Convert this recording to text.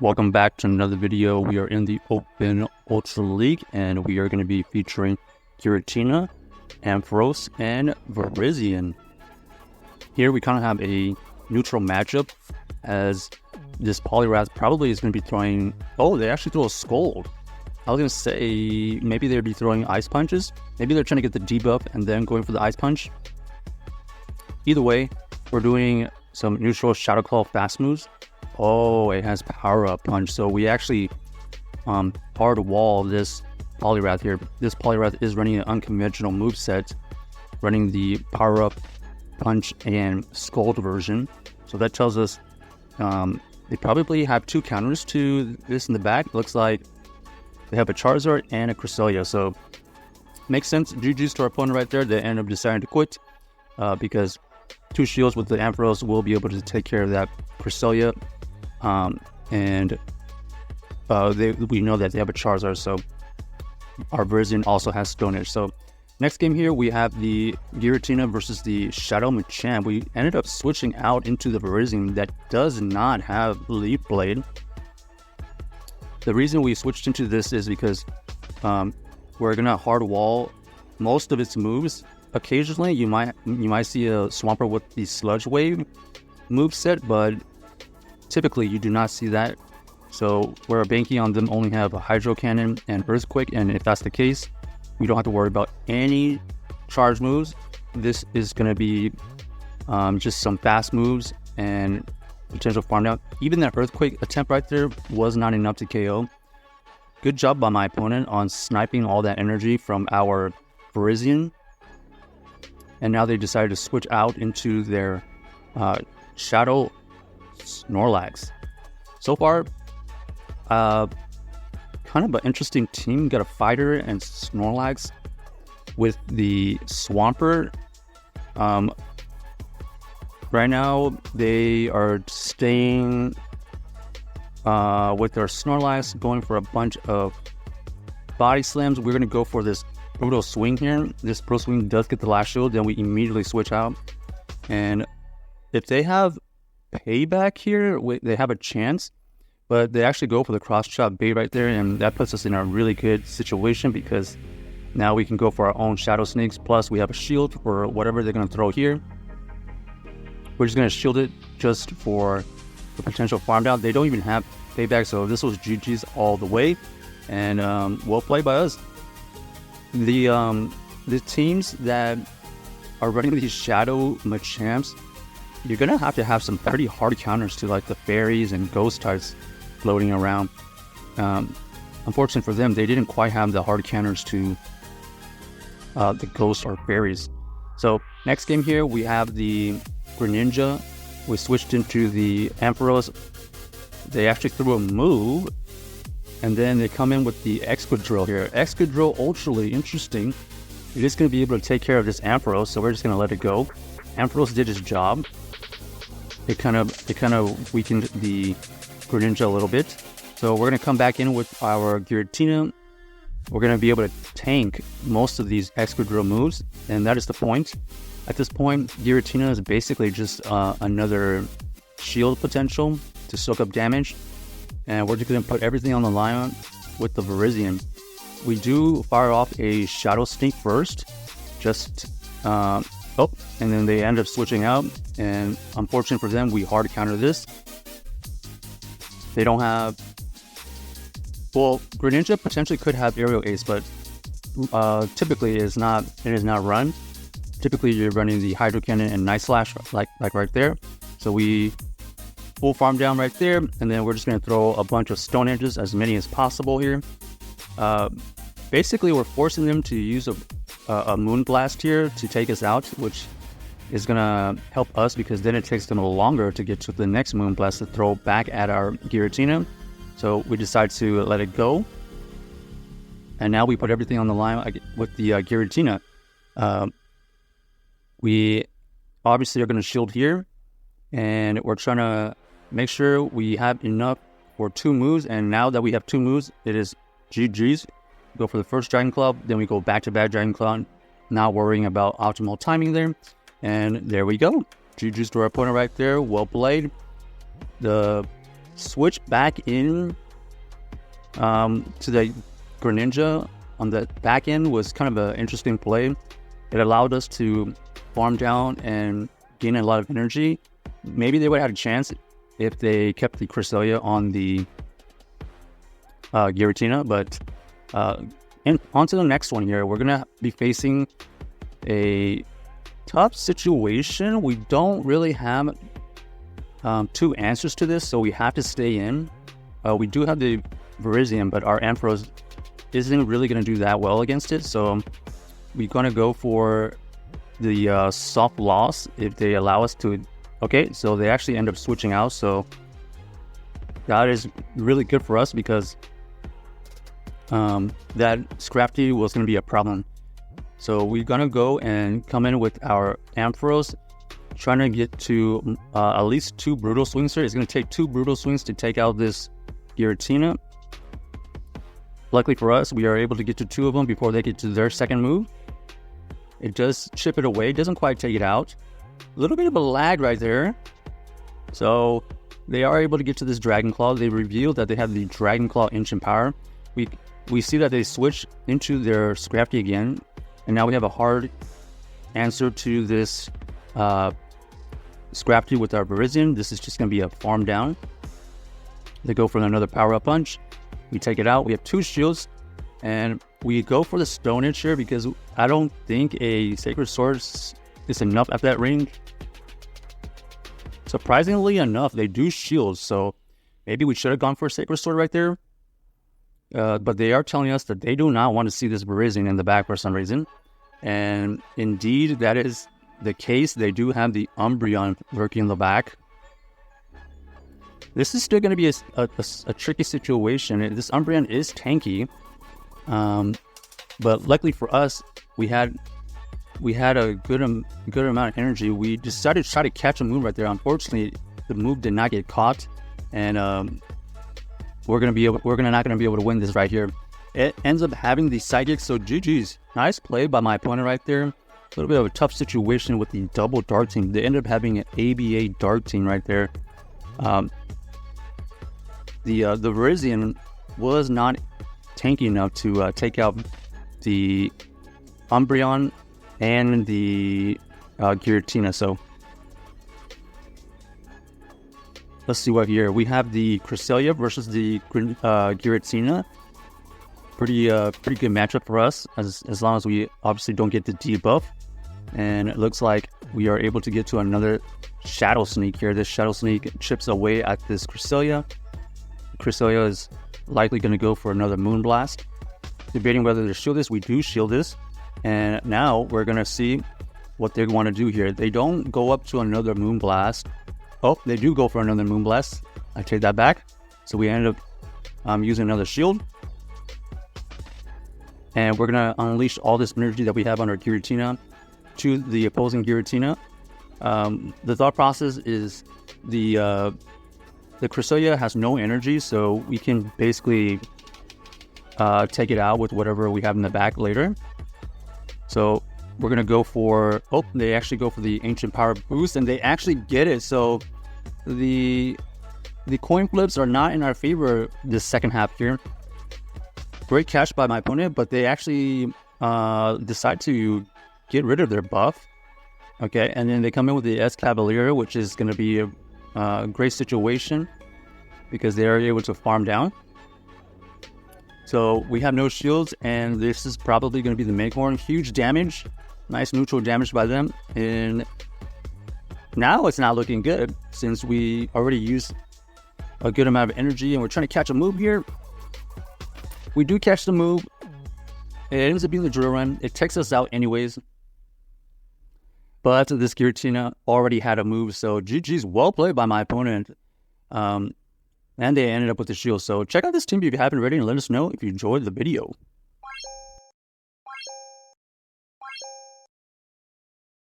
Welcome back to another video. We are in the Open Ultra League, and we are going to be featuring Giratina, Ampharos, and Virizion. Here we kind of have a neutral matchup, as this Poliwrath probably is going to be throwing... Oh, they actually throw a Scold. I was going to say maybe they'd be throwing Ice Punches. Maybe they're trying to get the debuff and then going for the Ice Punch. Either way, we're doing some neutral Shadow Claw fast moves. Oh, it has Power Up Punch. So we actually hard wall this Poliwrath here. This Poliwrath is running an unconventional moveset, running the Power Up Punch and Scold version. So that tells us they probably have two counters to this in the back. Looks like they have a Charizard and a Cresselia. So makes sense. GG's to our opponent right there. They end up deciding to quit because two shields with the Ampharos will be able to take care of that Cresselia. We know that they have a Charizard, so our Virizion also has Stone Edge. So next game here, we have the Giratina versus the Shadow Machamp. We ended up switching out into the Virizion that does not have Leaf Blade. The reason we switched into this is because we're gonna hard wall most of its moves. Occasionally, you might see a Swampert with the Sludge Wave moveset, but typically you do not see that. So we're banking on them only have a Hydro Cannon and Earthquake, and if that's the case, we don't have to worry about any charge moves. This is going to be just some fast moves and potential farm down. Even that Earthquake attempt right there was not enough to KO. Good job by my opponent on sniping all that energy from our Virizion. And now they decided to switch out into their Shadow Snorlax. So far, kind of an interesting team. Got a Fighter and Snorlax with the Swampert. Right now, they are staying with their Snorlax, going for a bunch of body slams. We're going to go for this Brutal Swing here. This Brutal Swing does get the last shield, then we immediately switch out. And if they have Payback here, they have a chance, but they actually go for the cross chop bait right there, and that puts us in a really good situation because now we can go for our own Shadow Snakes, plus we have a shield for whatever they're going to throw here. We're just going to shield it just for the potential farm down. They don't even have Payback, so this was GG's all the way, and well played by us. The teams that are running these Shadow Machamps, you're going to have some pretty hard counters to like the fairies and ghost types floating around. Unfortunately for them, they didn't quite have the hard counters to the ghosts or fairies. So next game here, we have the Greninja. We switched into the Ampharos. They actually threw a move, and then they come in with the Excadrill here. Excadrill ultra interesting. It is going to be able to take care of this Ampharos, so we're just going to let it go. Ampharos did his job. It kind of weakened the Greninja a little bit. So we're going to come back in with our Giratina. We're going to be able to tank most of these Excadrill moves, and that is the point. At this point, Giratina is basically just another shield potential to soak up damage. And we're just going to put everything on the line with the Virizion. We do fire off a Shadow Sneak first, and then they end up switching out, and unfortunate for them, we hard counter this. They don't have... Well, Greninja potentially could have Aerial Ace, but typically it is not run. Typically you're running the Hydro Cannon and Night Slash like right there. So we full farm down right there, and then we're just going to throw a bunch of Stone Edges, as many as possible here. Basically, we're forcing them to use a Moon Blast here to take us out, which is going to help us because then it takes them longer to get to the next Moon Blast to throw back at our Giratina. So we decide to let it go. And now we put everything on the line with the Giratina. We obviously are going to shield here, and we're trying to make sure we have enough for two moves. And now that we have two moves, it is GG's. Go for the first Dragon Claw, then we go back-to-back Dragon Claw, not worrying about optimal timing there. And there we go. GG's to our opponent right there. Well played. The switch back in to the Greninja on the back end was kind of an interesting play. It allowed us to farm down and gain a lot of energy. Maybe they would have had a chance if they kept the Cresselia on the Giratina, but on to the next one here. We're going to be facing a tough situation. We don't really have two answers to this, so we have to stay in. We do have the Virizion, but our Ampharos isn't really going to do that well against it, so we're going to go for the soft loss if they allow us to. Okay, so they actually end up switching out, so that is really good for us because that Scrafty was going to be a problem. So we're going to go and come in with our Ampharos, trying to get to at least 2 Brutal Swings here. It's going to take 2 Brutal Swings to take out this Giratina. Luckily for us, we are able to get to 2 of them before they get to their second move. It does chip it away, doesn't quite take it out. A little bit of a lag right there. So they are able to get to this Dragon Claw. They revealed that they have the Dragon Claw Ancient Power. We see that they switch into their Scrafty again. And now we have a hard answer to this Scrafty with our Virizion. This is just going to be a farm down. They go for another Power-Up Punch. We take it out. We have 2 shields. And we go for the Stone Edge here because I don't think a Sacred Sword is enough at that range. Surprisingly enough, they do shield. So maybe we should have gone for a Sacred Sword right there. But they are telling us that they do not want to see this Virizion in the back for some reason. And indeed, that is the case. They do have the Umbreon lurking in the back. This is still going to be a tricky situation. This Umbreon is tanky. But luckily for us, we had a good amount of energy. We decided to try to catch a move right there. Unfortunately, the move did not get caught. And we're not gonna be able to win this right here. It ends up having the Psychic, so GG's. Nice play by my opponent right there. A little bit of a tough situation with the double Dark Team. They ended up having an ABA Dark Team right there. The Virizion was not tanky enough to take out the Umbreon and the Giratina. So let's see what here. We have the Cresselia versus the Giratina. Pretty good matchup for us, as long as we obviously don't get the debuff. And it looks like we are able to get to another Shadow Sneak here. This Shadow Sneak chips away at this Cresselia. Cresselia is likely going to go for another Moonblast. Debating whether to shield this. We do shield this. And now we're going to see what they want to do here. They don't go up to another Moonblast. Oh, they do go for another Moonblast. I take that back. So we end up using another shield. And we're going to unleash all this energy that we have on our Giratina to the opposing Giratina. The thought process is the Cresselia has no energy, so we can basically take it out with whatever we have in the back later. So we're going to go for... Oh, they actually go for the Ancient Power boost, and they actually get it. So the coin flips are not in our favor this second half here. Great catch by my opponent, but they actually decide to get rid of their buff. Okay, and then they come in with the Escavalier, which is going to be a great situation because they are able to farm down. So we have no shields, and this is probably going to be the Meghorn. Huge damage, nice neutral damage by them, and now it's not looking good since we already used a good amount of energy, and we're trying to catch a move here. We do catch the move. It ends up being the Drill Run. It takes us out anyways. But this Giratina already had a move, so GG's. Well played by my opponent. And they ended up with the shield. So check out this team if you haven't already, and let us know if you enjoyed the video.